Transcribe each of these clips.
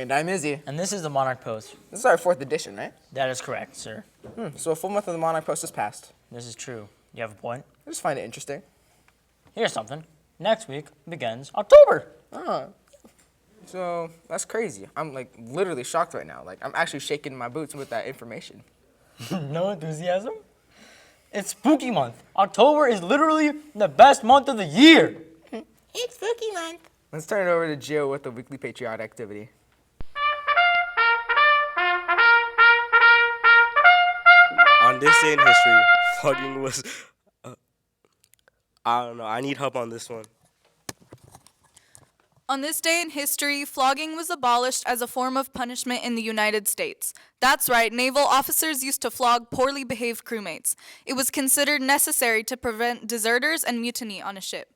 And I'm Izzy. And this is the Monarch Post. This is our 4th edition, right? That is correct, sir. So a full month of the Monarch Post has passed. This is true. You have a point? I just find it interesting. Here's something. Next week begins October. Oh. So that's crazy. I'm like literally shocked right now. Like I'm actually shaking my boots with that information. No enthusiasm? It's spooky month. October is literally the best month of the year. It's spooky month. Let's turn it over to Geo with the weekly Patriotic activity. On this day in history, flogging was, I don't know, I need help on this one. On this day in history, flogging was abolished as a form of punishment in the United States. That's right, naval officers used to flog poorly behaved crewmates. It was considered necessary to prevent deserters and mutiny on a ship.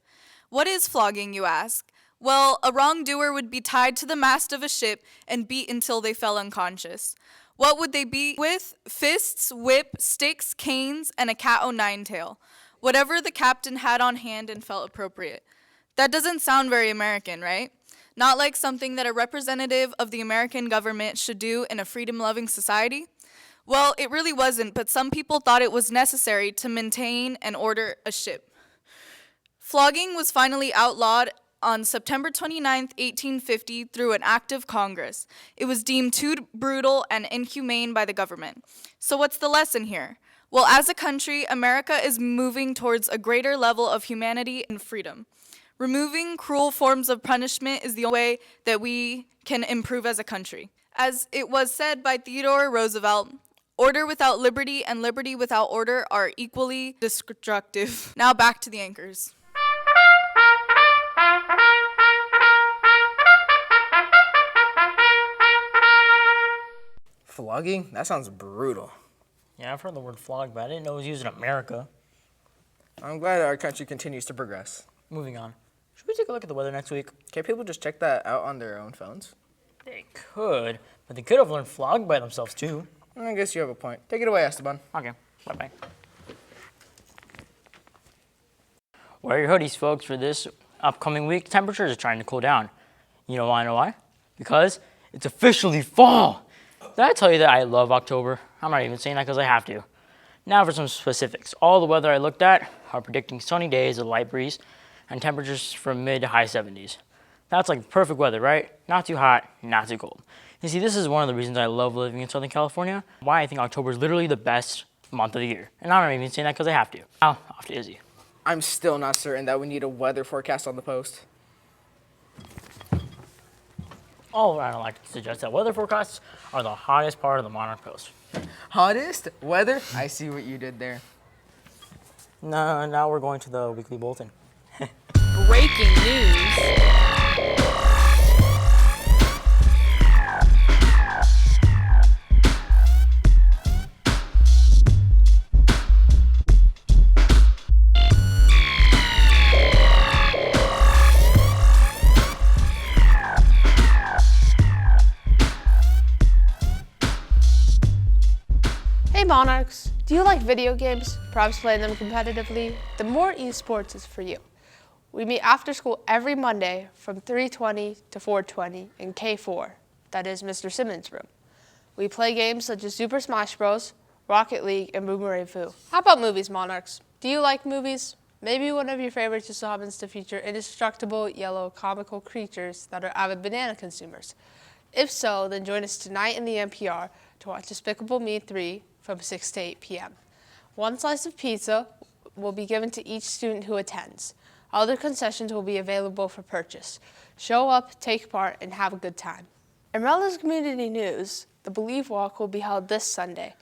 What is flogging, you ask? Well, a wrongdoer would be tied to the mast of a ship and beat until they fell unconscious. What would they beat with? Fists, whip, sticks, canes, and a cat-o'-nine tail. Whatever the captain had on hand and felt appropriate. That doesn't sound very American, right? Not like something that a representative of the American government should do in a freedom-loving society? Well, it really wasn't, but some people thought it was necessary to maintain and order a ship. Flogging was finally outlawed on September 29, 1850, through an act of Congress. It was deemed too brutal and inhumane by the government. So what's the lesson here? Well, as a country, America is moving towards a greater level of humanity and freedom. Removing cruel forms of punishment is the only way that we can improve as a country. As it was said by Theodore Roosevelt, order without liberty and liberty without order are equally destructive. Now back to the anchors. Flogging? That sounds brutal. Yeah, I've heard the word flog, but I didn't know it was used in America. I'm glad our country continues to progress. Moving on. Should we take a look at the weather next week? Can't people just check that out on their own phones? They could, but they could have learned flog by themselves too. I guess you have a point. Take it away, Esteban. Okay, bye-bye. Wear your hoodies, folks, for this upcoming week. Temperatures are trying to cool down. You know why? Because it's officially fall. Did I tell you that I love October? I'm not even saying that because I have to. Now for some specifics. All the weather I looked at are predicting sunny days, a light breeze, and temperatures from mid to high 70s. That's like perfect weather, right? Not too hot, not too cold. You see, this is one of the reasons I love living in Southern California, why I think October is literally the best month of the year. And I'm not even saying that because I have to. Now, off to Izzy. I'm still not certain that we need a weather forecast on the post. All around, I like to suggest that weather forecasts are the hottest part of the Monarch Post. Hottest weather? I see what you did there. No, now we're going to the weekly bulletin. Breaking news. Hey Monarchs, do you like video games, perhaps playing them competitively? Then More Esports is for you. We meet after school every Monday from 3:20 to 4:20 in K4, that is Mr. Simmons' room. We play games such as Super Smash Bros., Rocket League, and Boomerang Fu. How about movies, Monarchs? Do you like movies? Maybe one of your favorites just so happens to feature indestructible, yellow, comical creatures that are avid banana consumers. If so, then join us tonight in the NPR to watch Despicable Me 3 from 6 to 8 p.m. One slice of pizza will be given to each student who attends. Other concessions will be available for purchase. Show up, take part, and have a good time. In Redlands Community News, the Believe Walk will be held this Sunday.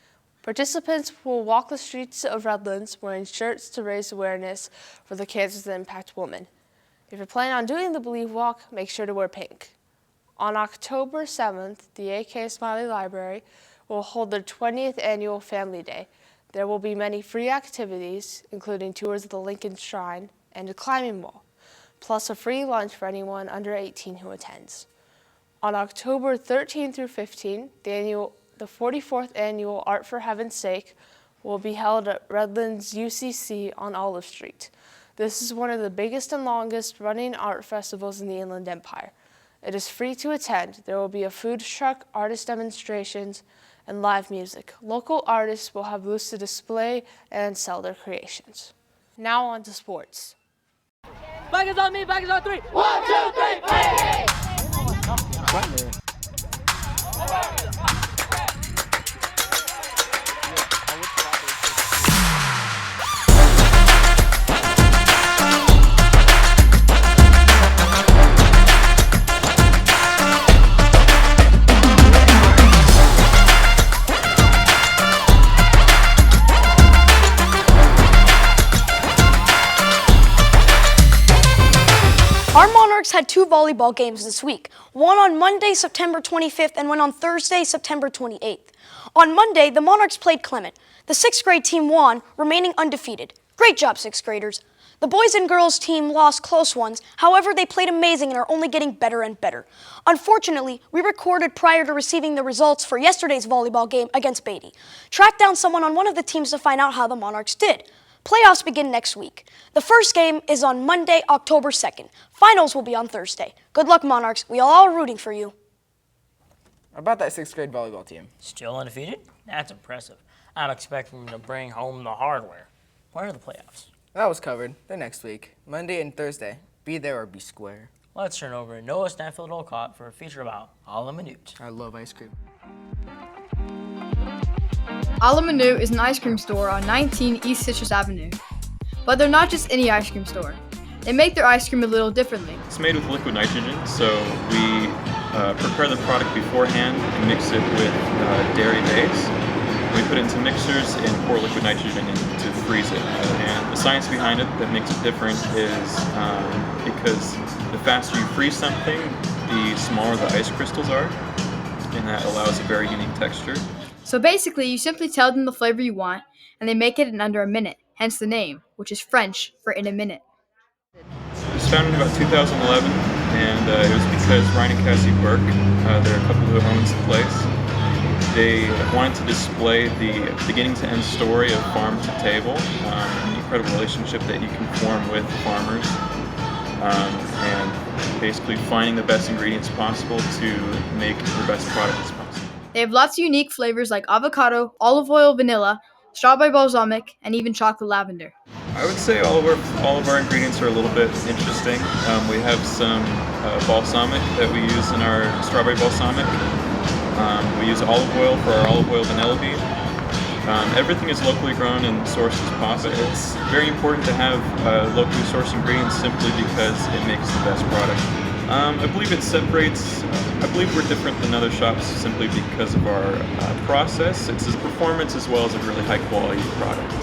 Participants will walk the streets of Redlands wearing shirts to raise awareness for the cancers that impact women. If you're planning on doing the Believe Walk, make sure to wear pink. On October 7th, the AK Smiley Library will hold their 20th annual Family Day. There will be many free activities, including tours of the Lincoln Shrine and a climbing wall, plus a free lunch for anyone under 18 who attends. On October 13 through 15, the 44th annual Art for Heaven's Sake will be held at Redlands UCC on Olive Street. This is one of the biggest and longest running art festivals in the Inland Empire. It is free to attend. There will be a food truck, artist demonstrations, and live music. Local artists will have booths to display and sell their creations. Now on to sports. Back is on me, back is on 3. 1, 2, 3, play! Our Monarchs had 2 volleyball games this week, one on Monday, September 25th, and one on Thursday, September 28th. On Monday, the Monarchs played Clement. The 6th grade team won, remaining undefeated. Great job, 6th graders. The boys and girls team lost close ones, however, they played amazing and are only getting better and better. Unfortunately, we recorded prior to receiving the results for yesterday's volleyball game against Beatty. Tracked down someone on one of the teams to find out how the Monarchs did. Playoffs begin next week. The first game is on Monday, October 2nd. Finals will be on Thursday. Good luck, Monarchs. We are all rooting for you. About that 6th grade volleyball team. Still undefeated? That's impressive. I'm expecting them to bring home the hardware. Where are the playoffs? That was covered. They're next week, Monday and Thursday. Be there or be square. Let's turn over to Noah Stanfield-Olcott for a feature about a la minute. I love ice cream. A la Minute is an ice cream store on 19 East Citrus Avenue. But they're not just any ice cream store. They make their ice cream a little differently. It's made with liquid nitrogen, so we prepare the product beforehand and mix it with dairy base. We put it into mixers and pour liquid nitrogen in to freeze it. And the science behind it that makes it different is because the faster you freeze something, the smaller the ice crystals are, and that allows a very unique texture. So basically, you simply tell them the flavor you want, and they make it in under a minute, hence the name, which is French for in a minute. It was founded in about 2011, and it was because Ryan and Cassie Burke, they're a couple who owns the place. They wanted to display the beginning to end story of farm to table, the incredible relationship that you can form with farmers, and basically finding the best ingredients possible to make the best product as possible. They have lots of unique flavors like avocado, olive oil, vanilla, strawberry balsamic, and even chocolate lavender. I would say all of our ingredients are a little bit interesting. We have some balsamic that we use in our strawberry balsamic. We use olive oil for our olive oil vanilla bean. Everything is locally grown and sourced as possible. It's very important to have locally sourced ingredients simply because it makes the best product. I believe it separates, I believe we're different than other shops simply because of our process. It's a performance as well as a really high quality product.